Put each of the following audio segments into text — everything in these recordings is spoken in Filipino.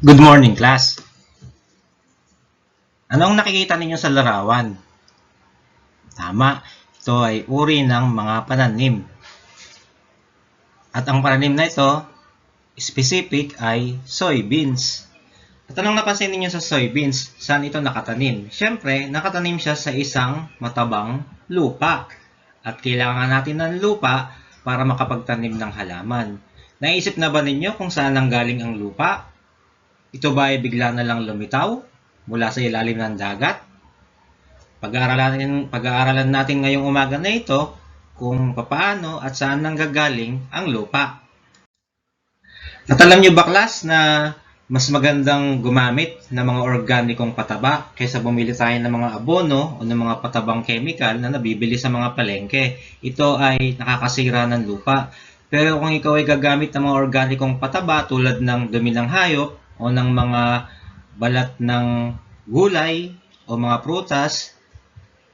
Good morning, class. Anong nakikita ninyo sa larawan? Tama, ito ay uri ng mga pananim. At ang pananim na ito, specific ay soybeans. At anong napansin ninyo sa soybeans? Saan ito nakatanim? Siyempre, nakatanim siya sa isang matabang lupa. At kailangan natin ng lupa para makapagtanim ng halaman. Naisip na ba ninyo kung saan nanggaling ang lupa? Ito ba ay bigla na lang lumitaw mula sa ilalim ng dagat? Pag-aaralan natin ngayong umaga na ito kung paano at saan nanggagaling ang lupa. At alam nyo ba, class, na mas magandang gumamit ng mga organikong pataba kaysa bumili tayo ng mga abono o ng mga patabang chemical na nabibili sa mga palengke. Ito ay nakakasira ng lupa. Pero kung ikaw ay gagamit ng mga organikong pataba tulad ng dumi ng hayop o ng mga balat ng gulay o mga prutas,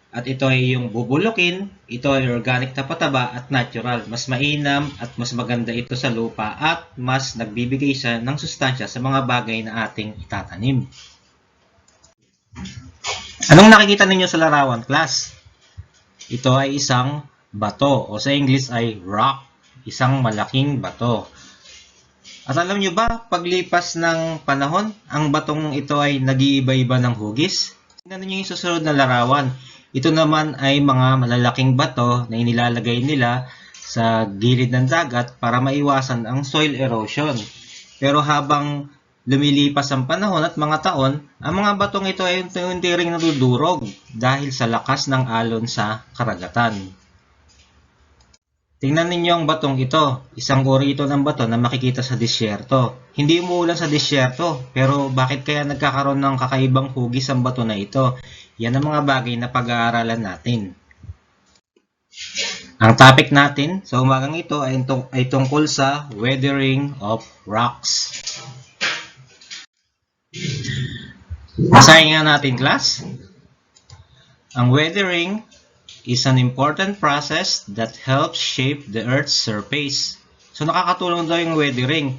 at ito ay yung bubulukin, ito ay organic na pataba at natural. Mas mainam at mas maganda ito sa lupa at mas nagbibigay siya ng sustansya sa mga bagay na ating itatanim. Anong nakikita ninyo sa larawan, class? Ito ay isang bato o sa English ay rock, isang malaking bato. At alam nyo ba, paglipas ng panahon, ang batong ito ay nag-iiba-iba ng hugis? Tingnan niyo yung susunod na larawan. Ito naman ay mga malalaking bato na inilalagay nila sa gilid ng dagat para maiwasan ang soil erosion. Pero habang lumilipas ang panahon at mga taon, ang mga batong ito ay unti-unti ring nadudurog dahil sa lakas ng alon sa karagatan. Tingnan ninyo ang batong ito. Isang uri ito ng bato na makikita sa disyerto. Hindi umuulan sa disyerto, pero bakit kaya nagkakaroon ng kakaibang hugis ang bato na ito? Yan ang mga bagay na pag-aaralan natin. Ang topic natin sa umagang ito ay tungkol sa weathering of rocks. Basahin nga natin, class. Ang weathering is an important process that helps shape the Earth's surface. So nakakatulong daw yung weathering.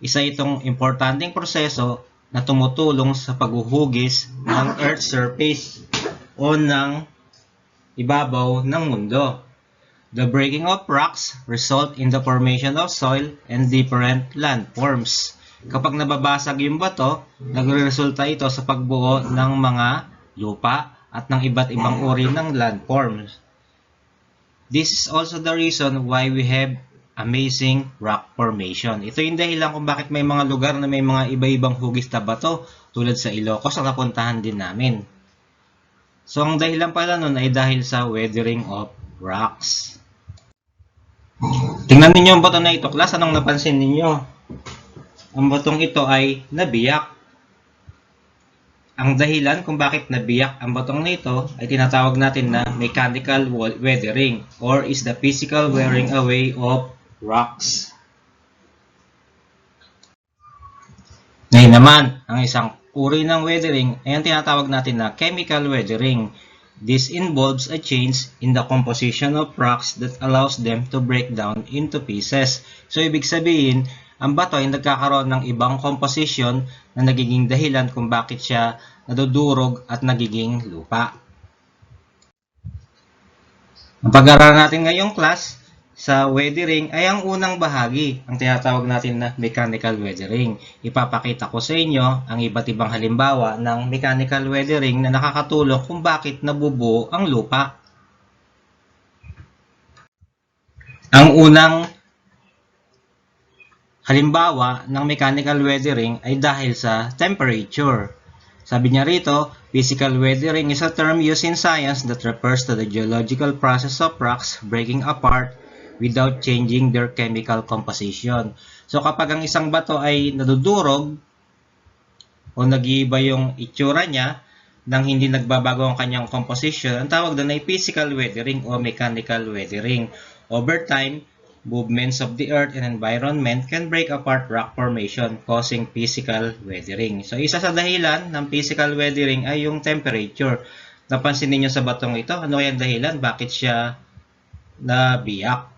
Isa itong importanteng proseso na tumutulong sa paghuhugis ng Earth's surface o ng ibabaw ng mundo. The breaking of rocks result in the formation of soil and different landforms. Kapag nababasag yung bato, nagresulta ito sa pagbuo ng mga lupa at ng iba't ibang uri ng landforms. This is also the reason why we have amazing rock formation. Ito yung dahilan kung bakit may mga lugar na may mga iba-ibang hugis na bato tulad sa Ilocos na napuntahan din namin. So ang dahilan pala nun ay dahil sa weathering of rocks. Tingnan ninyo ang bato na ito, class. Anong napansin ninyo? Ang batong ito ay nabiyak. Ang dahilan kung bakit nabiyak ang batong nito ay tinatawag natin na mechanical weathering or is the physical wearing away of rocks. Ngayon naman, ang isang uri ng weathering ay ang tinatawag natin na chemical weathering. This involves a change in the composition of rocks that allows them to break down into pieces. So, ibig sabihin, ang bato ay nagkakaroon ng ibang composition na nagiging dahilan kung bakit siya nadudurog at nagiging lupa. Ang pag-aaral natin ngayong class sa weathering ay ang unang bahagi, ang tinatawag natin na mechanical weathering. Ipapakita ko sa inyo ang iba't ibang halimbawa ng mechanical weathering na nakakatulong kung bakit nabubuo ang lupa. Ang unang halimbawa ng mechanical weathering ay dahil sa temperature. Sabi niya rito, physical weathering is a term used in science that refers to the geological process of rocks breaking apart without changing their chemical composition. So kapag ang isang bato ay nadudurog o nag-iiba yung itsura niya nang hindi nagbabago ang kanyang composition, ang tawag doon ay physical weathering o mechanical weathering. Over time, movements of the earth and environment can break apart rock formation, causing physical weathering. So, isa sa dahilan ng physical weathering ay yung temperature. Napansin niyo sa batong ito, ano yung dahilan? Bakit siya nabiyak?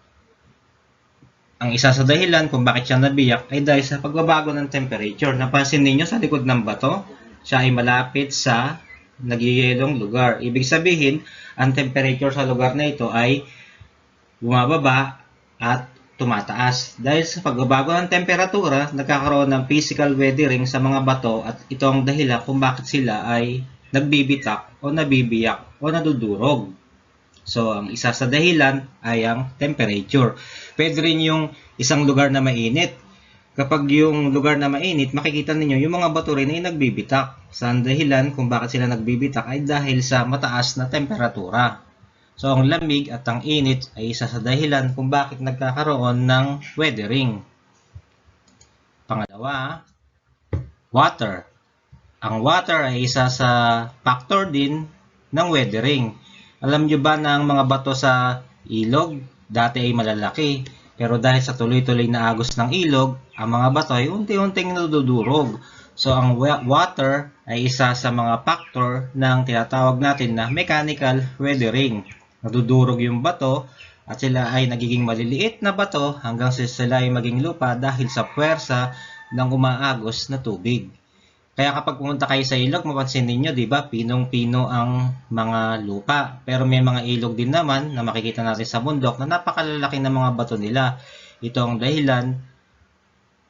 Ang isa sa dahilan kung bakit siya nabiyak ay dahil sa pagbabago ng temperature. Napansin ninyo sa likod ng bato, siya ay malapit sa nagyayelong lugar. Ibig sabihin, ang temperature sa lugar na ito ay bumababa at tumataas. Dahil sa pagbabago ng temperatura, nagkakaroon ng physical weathering sa mga bato at ito ang dahilan kung bakit sila ay nagbibitak o nabibiyak o nadudurog. So, ang isa sa dahilan ay ang temperature. Pwede rin yung isang lugar na mainit. Kapag yung lugar na mainit, makikita ninyo yung mga bato rin ay nagbibitak. Sa dahilan kung bakit sila nagbibitak ay dahil sa mataas na temperatura. So, ang lamig at ang init ay isa sa dahilan kung bakit nagkakaroon ng weathering. Pangalawa, water. Ang water ay isa sa factor din ng weathering. Alam nyo ba na ang mga bato sa ilog dati ay malalaki, pero dahil sa tuloy-tuloy na agos ng ilog, ang mga bato ay unti-unting nadudurog. So ang water ay isa sa mga factor ng tinatawag natin na mechanical weathering. Nadudurog yung bato at sila ay nagiging maliliit na bato hanggang sila ay maging lupa dahil sa puwersa ng umaagos na tubig. Kaya kapag pumunta kayo sa ilog, mapansin ninyo, di ba, pinong-pino ang mga lupa. Pero may mga ilog din naman na makikita natin sa bundok na napakalalaki ng mga bato nila. Ito ang dahilan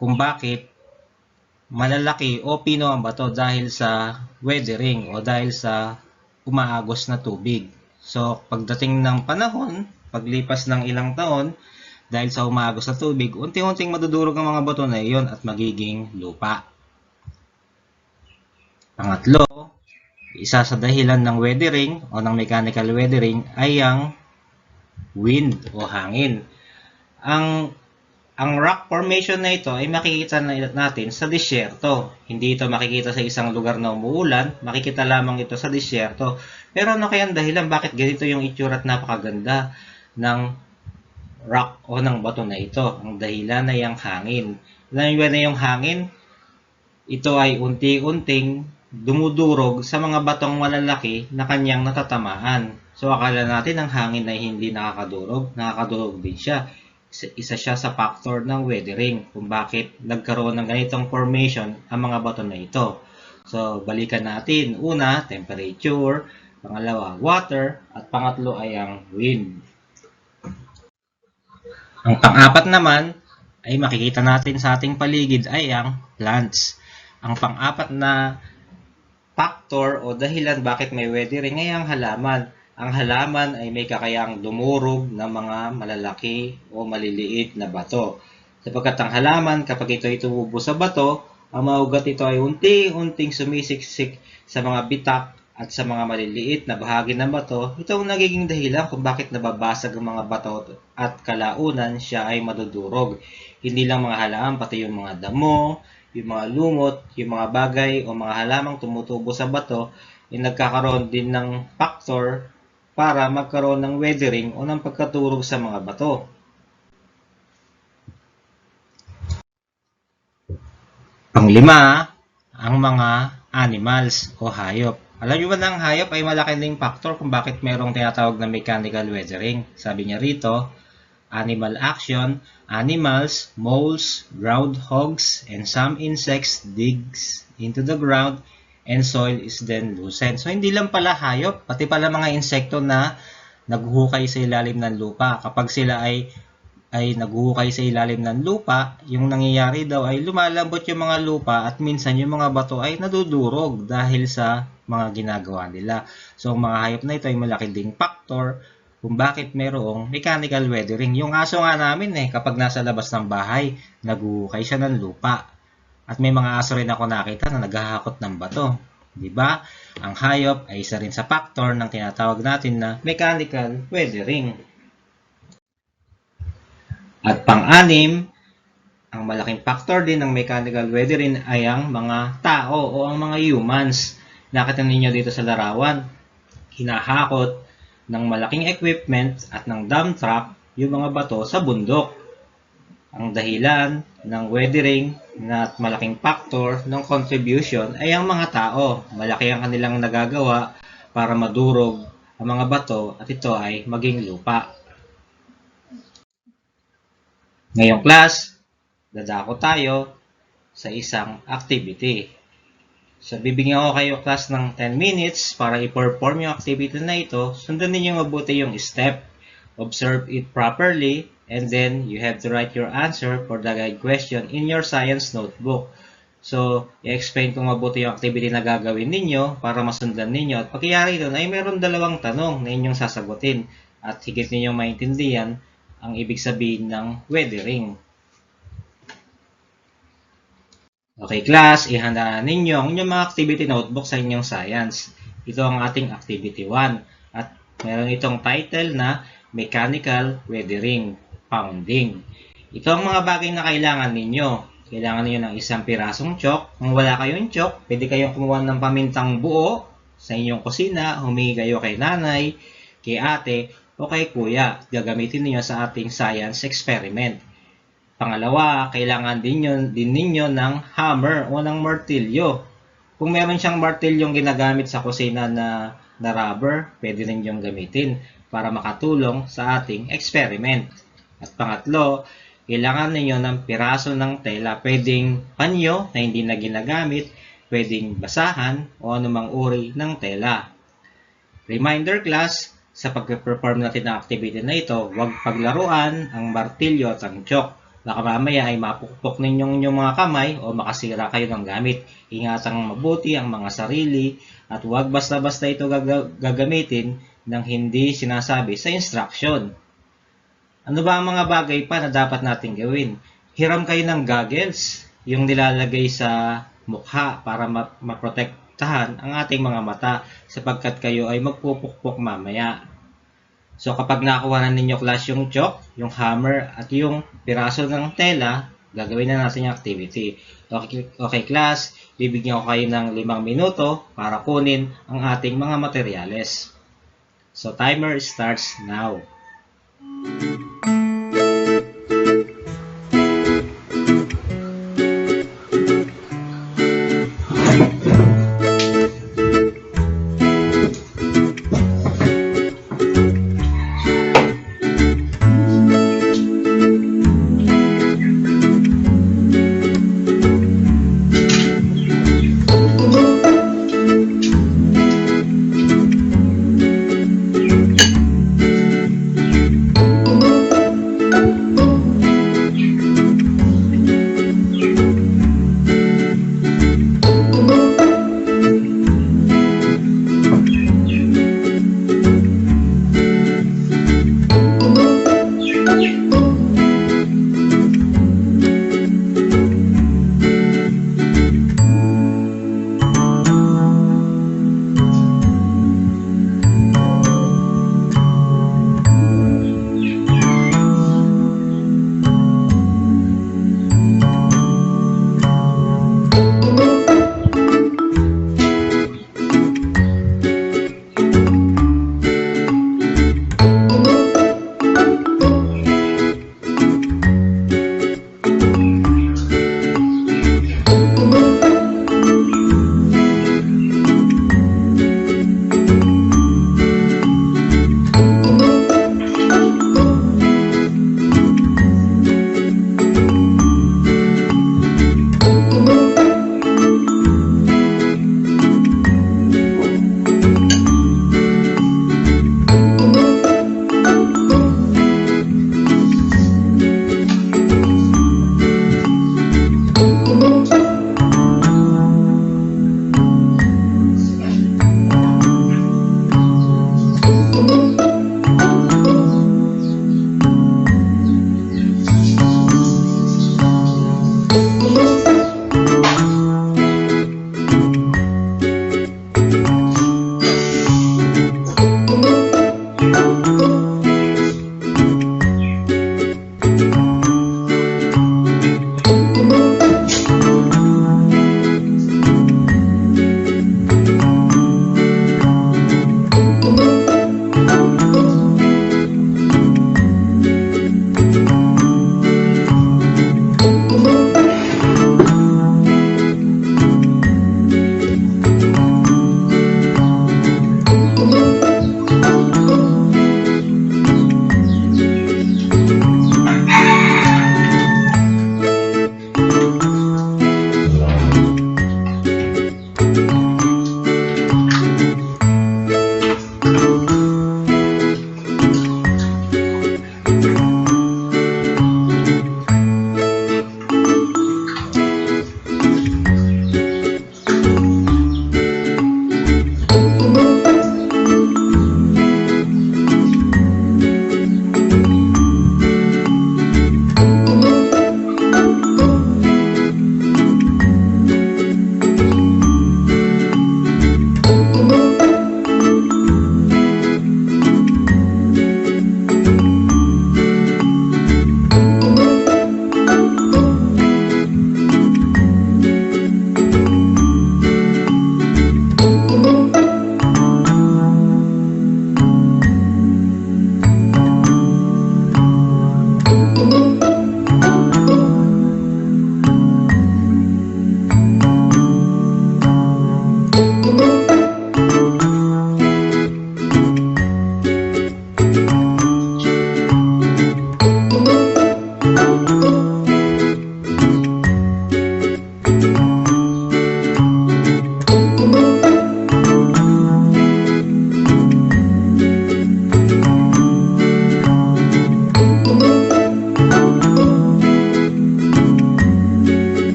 kung bakit malalaki o pino ang bato dahil sa weathering o dahil sa umaagos na tubig. So, pagdating ng panahon, paglipas ng ilang taon, dahil sa umaagos na tubig, unti-unting madudurog ang mga bato na iyon at magiging lupa. Pangatlo, isa sa dahilan ng weathering o ng mechanical weathering ay ang wind o hangin. Ang rock formation na ito ay makikita natin sa disyerto. Hindi ito makikita sa isang lugar na umuulan, makikita lamang ito sa disyerto. Pero ano kaya ang dahilan bakit ganito yung itsura at napakaganda ng rock o ng bato na ito? Ang dahilan ay ang hangin. Alam niyo na yung hangin? Ito ay unti-unting dumudurog sa mga batong malalaki na kanyang natatamaan. So akala natin ang hangin ay hindi nakakadurog din siya. Isa siya sa factor ng weathering kung bakit nagkaroon ng ganitong formation ang mga bato na ito. So balikan natin. Una, temperature. Pangalawa, water. At pangatlo ay ang wind. Ang pang-apat naman ay makikita natin sa ating paligid ay ang plants. Ang pang-apat na factor o dahilan bakit may weathering ay ang halaman. Ang halaman ay may kakayang dumurog ng mga malalaki o maliliit na bato. Sapagkat ang halaman, kapag ito ay tumubo sa bato, ang mga ugat ito ay unti-unting sumisiksik sa mga bitak at sa mga maliliit na bahagi ng bato. Ito ang nagiging dahilan kung bakit nababasag ang mga bato at kalaunan siya ay madudurog. Hindi lang mga halaman, pati yung mga damo, yung mga lumot, yung mga bagay o mga halamang tumutubo sa bato, ay nagkakaroon din ng factor para magkaroon ng weathering o ng pagkaturog sa mga bato. Panglima, ang mga animals o hayop. Alam niyo ba na ang hayop ay malaki ding factor kung bakit mayroong tinatawag na mechanical weathering? Sabi niya rito, animal action, animals, moles, groundhogs, and some insects digs into the ground and soil is then loosened. So, hindi lang pala hayop, pati pala mga insekto na naghuhukay sa ilalim ng lupa. Kapag sila ay naghuhukay sa ilalim ng lupa, yung nangyayari daw ay lumalambot yung mga lupa at minsan yung mga bato ay nadudurog dahil sa mga ginagawa nila. So, ang mga hayop na ito ay malaki ding factor kung bakit mayroong mechanical weathering. Yung aso nga namin kapag nasa labas ng bahay, naghuhukay siya ng lupa. At may mga aso rin ako nakita na naghahakot ng bato. Diba? Ang hayop ay isa rin sa factor ng tinatawag natin na mechanical weathering. At pang-anim, ang malaking factor din ng mechanical weathering ay ang mga tao o ang mga humans. Nakita ninyo dito sa larawan, hinahakot ng malaking equipment at ng dump truck yung mga bato sa bundok. Ang dahilan ng weathering na malaking factor ng contribution ay ang mga tao. Malaki ang kanilang nagagawa para madurog ang mga bato at ito ay maging lupa. Ngayong class, dadako tayo sa isang activity. So, bibigyan ko kayo class ng 10 minutes para i-perform yung activity na ito. Sundan ninyo mabuti yung step. Observe it properly, and then you have to write your answer for the guide question in your science notebook. So, i-explain ko mabuti yung activity na gagawin ninyo para masundan ninyo. At pagkayari doon ay meron dalawang tanong na inyong sasagutin at higit ninyong maintindihan ang ibig sabihin ng weathering. Okay class, ihanda na ninyo ang inyong mga activity notebook sa inyong science. Ito ang ating activity 1 at meron itong title na Mechanical Weathering Pounding. Ito ang mga bagay na kailangan ninyo. Kailangan niyo ng isang pirasong chalk. Kung wala kayong chalk, pwede kayong kumuha ng pamintang buo sa inyong kusina, humingi kayo kay nanay, kay ate, o kay kuya. Gagamitin niyo sa ating science experiment. Pangalawa, kailangan din ninyo ng hammer o ng martilyo. Kung meron siyang martilyong ginagamit sa kusina na rubber, pwede rin yung gamitin para makatulong sa ating experiment. At pangatlo, kailangan ninyo ng piraso ng tela, pwedeng panyo na hindi na ginagamit, pwedeng basahan o anumang uri ng tela. Reminder class, sa pag-perform natin ng activity na ito, huwag paglaruan ang martilyo at ang chalk. Baka mamaya ay mapukpok ninyong inyong mga kamay o makasira kayo ng gamit. Ingatang mabuti ang mga sarili at huwag basta-basta ito gagamitin ng hindi sinasabi sa instruction. Ano ba ang mga bagay pa na dapat natin gawin? Hiram kayo ng goggles, yung nilalagay sa mukha para maprotektahan ang ating mga mata sapagkat kayo ay magpupukpok mamaya. So kapag nakuha na ninyo class yung chalk, yung hammer, at yung piraso ng tela, gagawin na natin yung activity. Okay class, bibigyan ko kayo ng 5 minuto para kunin ang ating mga materyales. So timer starts now.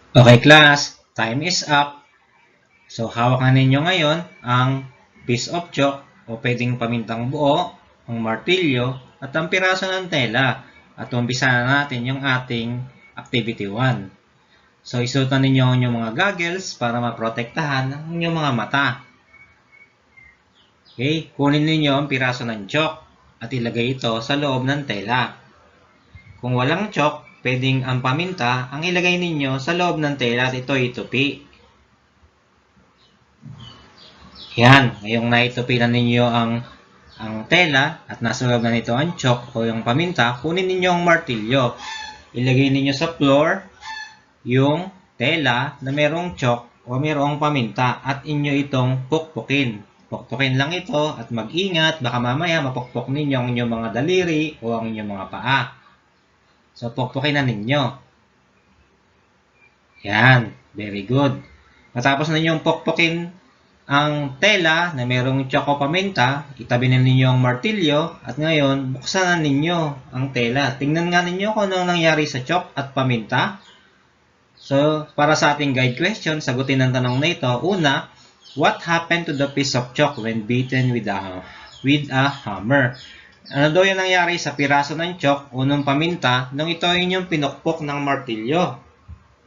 Okay class, time is up. So hawak na ninyo ngayon ang piece of chalk o pwedeng pamintang buo, ang martilyo, at ang piraso ng tela. At umpisa na natin yung ating activity 1. So isuotan ninyo ang inyong mga goggles para maprotektahan ang inyong mga mata. Okay, kunin ninyo ang piraso ng chalk at ilagay ito sa loob ng tela. Kung walang chalk, pwedeng ang paminta ang ilagay ninyo sa loob ng tela at ito itupi. Yan, ngayong naitupi na ninyo ang tela at nasa loob na nito ang chalk o yung paminta, kunin ninyo ang martilyo. Ilagay ninyo sa floor yung tela na merong chalk o merong paminta at inyo itong pukpukin. Pukpukin lang ito at mag-ingat, baka mamaya mapukpok ninyo ang inyong mga daliri o ang inyong mga paa. So, pukpukin na ninyo. Yan, very good. Matapos na ninyong pukpukin ang tela na merong chalk o paminta, itabi na ninyo ang martilyo at ngayon buksan na ninyo ang tela. Tingnan nga ninyo kung anong nangyari sa chalk at paminta. So, para sa ating guide question, sagutin ang tanong na ito. Una, what happened to the piece of chalk when beaten with a hammer? Ano daw yung nangyari sa piraso ng chalk o ng paminta nung ito ay inyong pinukpok ng martilyo?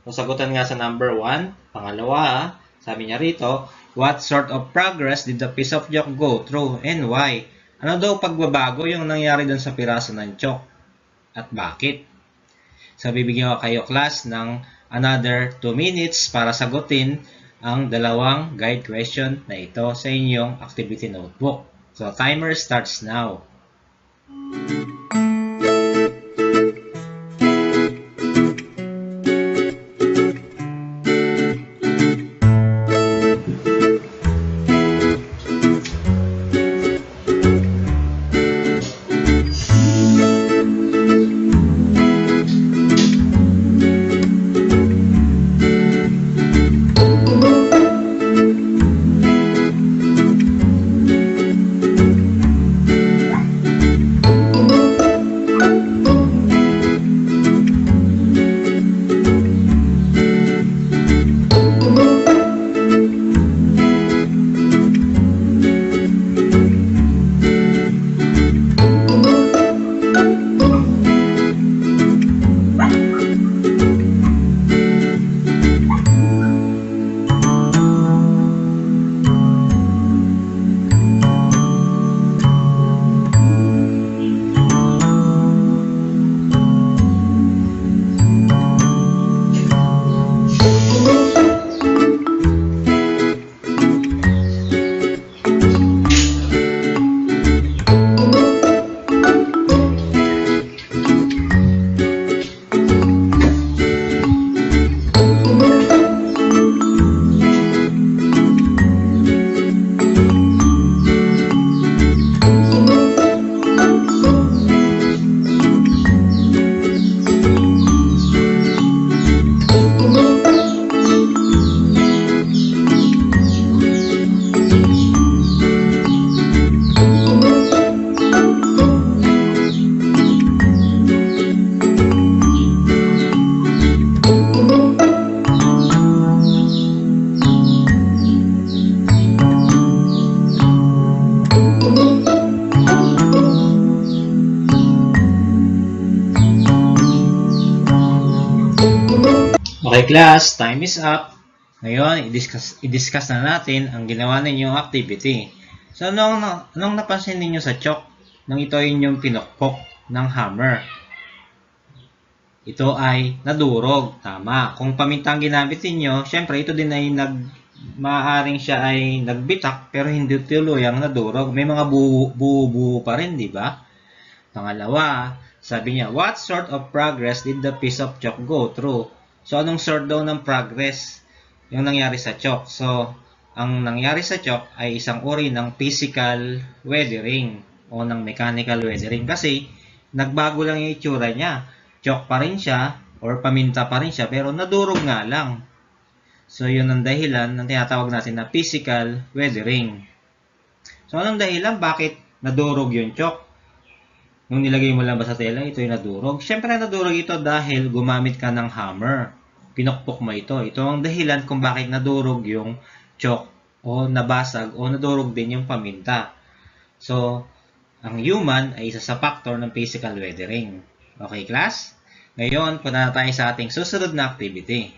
So, sagutan nga sa number 1. Pangalawa, sabi niya rito, what sort of progress did the piece of chalk go through and why? Ano daw pagbabago yung nangyari dun sa piraso ng chalk? At bakit? So, bibigyan ko kayo class ng another 2 minutes para sagutin ang dalawang guide question na ito sa inyong activity notebook. So, timer starts now. Okay class, time is up. Ngayon, i-discuss na natin ang ginawa ninyong activity. So, anong napansin ninyo sa chalk nung ito inyong pinukpok ng hammer? Ito ay nadurog. Tama. Kung pamintang ginamit ninyo, syempre ito din ay maaaring siya ay nagbitak pero hindi tuluyang nadurog. May mga buo pa rin, di ba? Pangalawa, sabi niya, what sort of progress did the piece of chalk go through? So, anong sort daw ng progress yung nangyari sa chalk? So, ang nangyari sa chalk ay isang uri ng physical weathering o ng mechanical weathering kasi nagbago lang yung itsura niya. Chalk pa rin siya or paminta pa rin siya pero nadurog nga lang. So, yun ang dahilan ng tinatawag natin na physical weathering. So, anong dahilan bakit nadurog yung chalk? Nung nilagay mo lang ba sa tela, ito yung nadurog? Siyempre nadurog ito dahil gumamit ka ng hammer. pinukpok mo ito. Ito ang dahilan kung bakit nadurog yung chalk o nabasag o nadurog din yung paminta. So, ang human ay isa sa factor ng physical weathering. Okay, class? Ngayon, punta na tayo sa ating susunod na activity.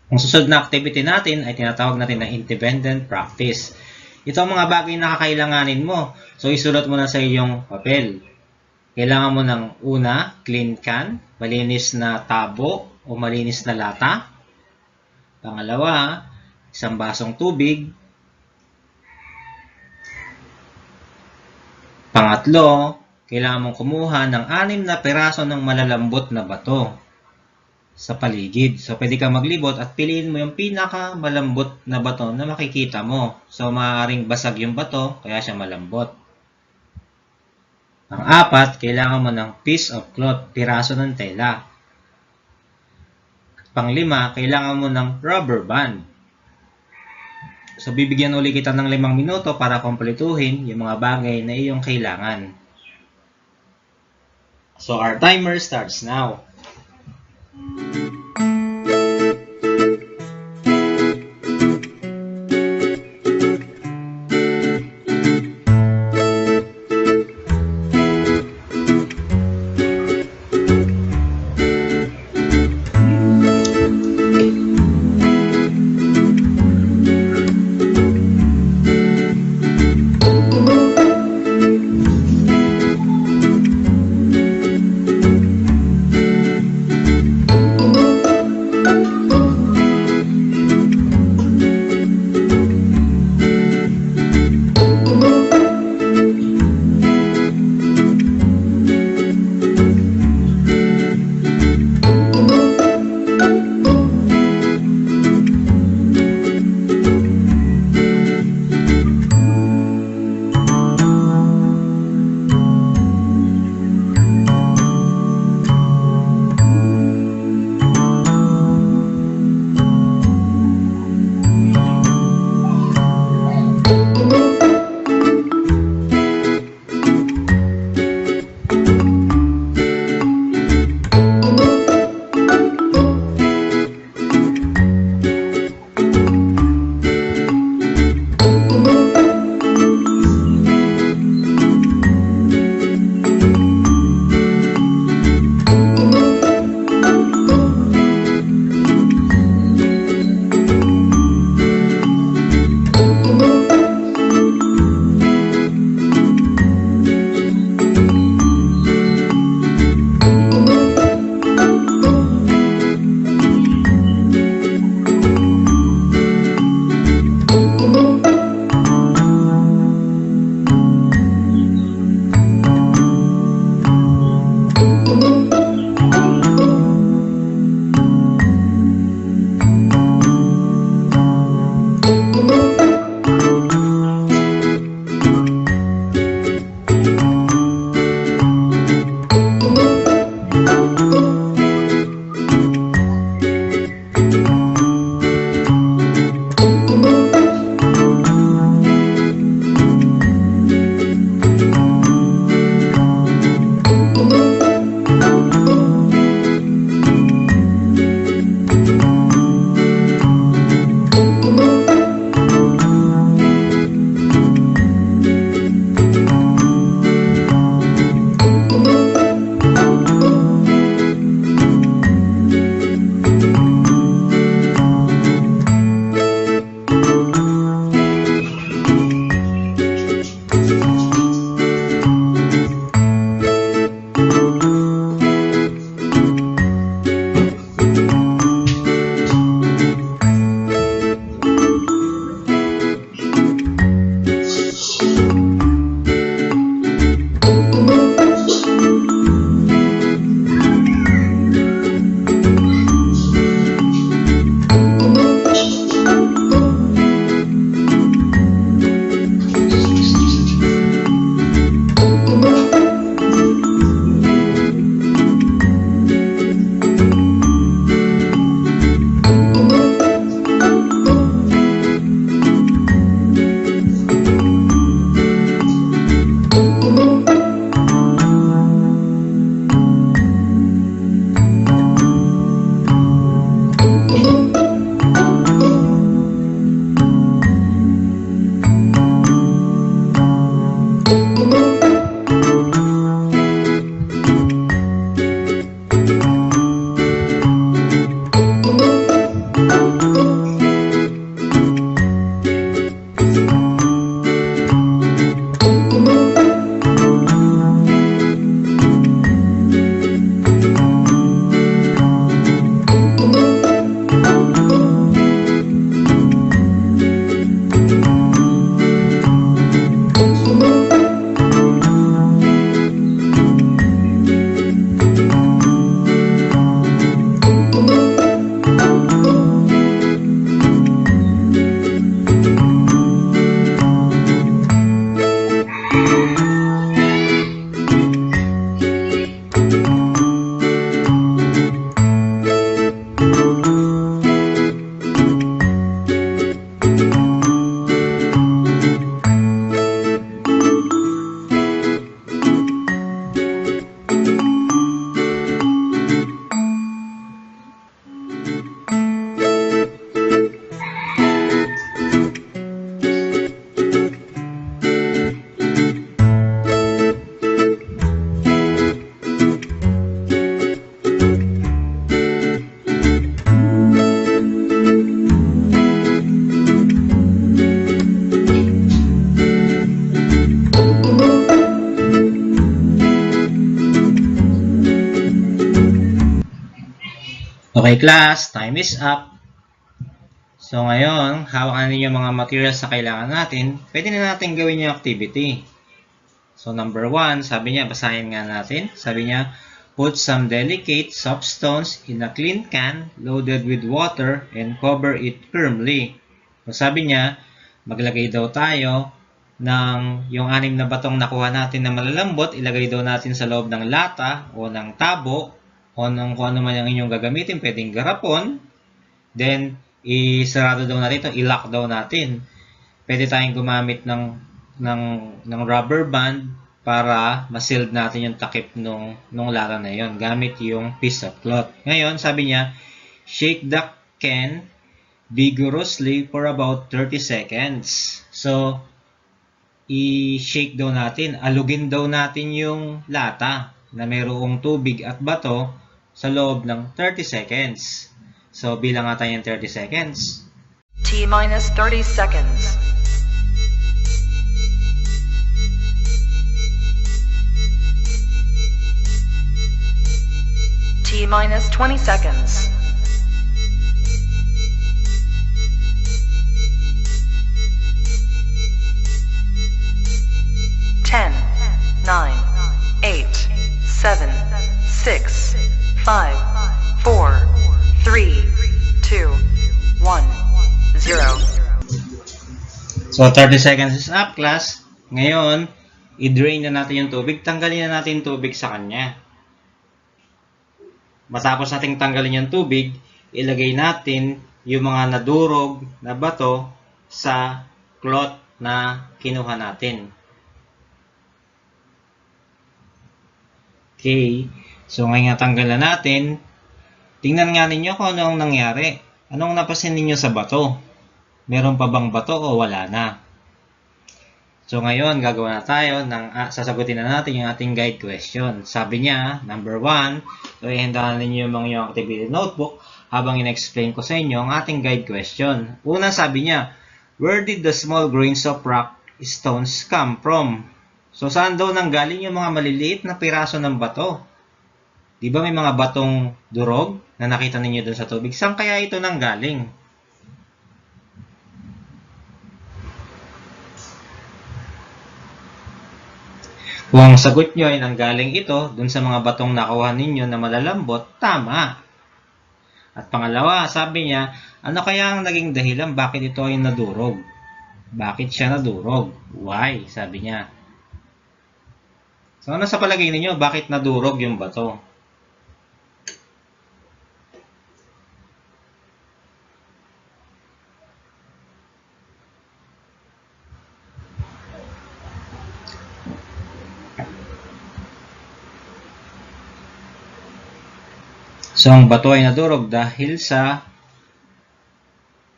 Ang susunod na activity natin ay tinatawag natin na independent practice. Ito ang mga bagay na kakailanganin mo. So, isulat mo na sa iyong papel. Kailangan mo ng una, clean can, malinis na tabo o malinis na lata. Pangalawa, isang basong tubig. Pangatlo, kailangan mong kumuha ng 6 na piraso ng malalambot na bato sa paligid. So, pwede ka maglibot at piliin mo yung pinaka malambot na bato na makikita mo. So, maaaring basag yung bato, kaya siya malambot. Ang 4, kailangan mo ng piece of cloth, piraso ng tela. Pang-5, kailangan mo ng rubber band. So, bibigyan uli kita ng 5 minuto para kumpletuhin yung mga bagay na iyong kailangan. So, our timer starts now. Okay class, time is up. So ngayon, hawakan ninyo mga materials na kailangan natin. Pwede na natin gawin yung activity. So number 1, sabi niya, basahin nga natin. Sabi niya, put some delicate soft stones in a clean can loaded with water and cover it firmly. So sabi niya, maglagay daw tayo ng yung 6 na batong nakuha natin na malalambot, ilagay daw natin sa loob ng lata o ng tabo o ng kung ano man yung inyong gagamitin, pwedeng garapon. Then, isarado daw natin ito, i-lock daw natin. Pwede tayong gumamit ng rubber band para ma-sealed natin yung takip nung lata na yon gamit yung piece of cloth. Ngayon, sabi niya, shake the can vigorously for about 30 seconds. So, i-shake daw natin, alugin daw natin yung lata na mayroong tubig at bato sa loob ng 30 seconds. So, bilang nga tayo yung 30 seconds. T-minus 30 seconds. T-minus 20 seconds. Ten, 9, 8, 7, 6, 5, 4, 3, 2, 1, 0. So, 30 seconds is up, class. Ngayon, i-drain na natin yung tubig. Tanggalin na natin yung tubig sa kanya. Matapos nating tanggalin yung tubig, ilagay natin yung mga nadurog na bato sa cloth na kinuha natin. Okay. So, ngayon natanggal na natin. Tingnan nga ninyo kung ano ang nangyari. Anong napansin ninyo sa bato? Meron pa bang bato o wala na? So, ngayon, gagawa na tayo sasagutin na natin yung ating guide question. Sabi niya, number 1, so ihendahan ninyo yung mga activity notebook habang in-explain ko sa inyo ang ating guide question. Una, sabi niya, where did the small grains of rock stones come from? So, saan daw nanggaling yung mga maliliit na piraso ng bato? Di ba may mga batong durog na nakita ninyo dun sa tubig? Saan kaya ito nanggaling? Kung ang sagot nyo ay nanggaling ito dun sa mga batong nakuha ninyo na malalambot, tama. At pangalawa, sabi niya, ano kaya ang naging dahilan bakit ito ay nadurog? Bakit siya nadurog? Why? Sabi niya. So, ano sa palagay ninyo? Bakit nadurog yung bato? So, ang bato ay nadurog dahil sa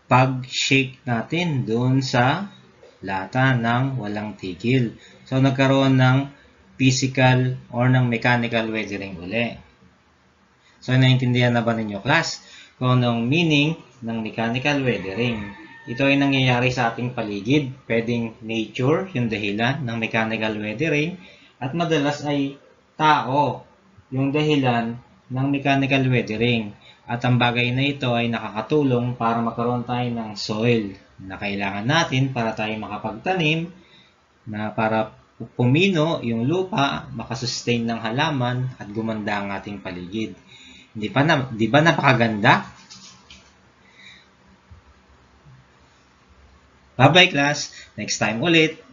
pag-shake natin doon sa lata ng walang tigil. So, nagkaroon ng physical or ng mechanical weathering uli. So, naiintindihan na ba ninyo, class? Kung anong meaning ng mechanical weathering. Ito ay nangyayari sa ating paligid. Pwedeng nature, yung dahilan ng mechanical weathering. At madalas ay tao, yung dahilan ng mechanical weathering. At ang bagay na ito ay nakakatulong para magkaroon tayo ng soil na kailangan natin para tayo makapagtanim, na para pumino yung lupa, makasustain ng halaman at gumanda ang ating paligid. Di ba napakaganda? Bye-bye class. Next time ulit.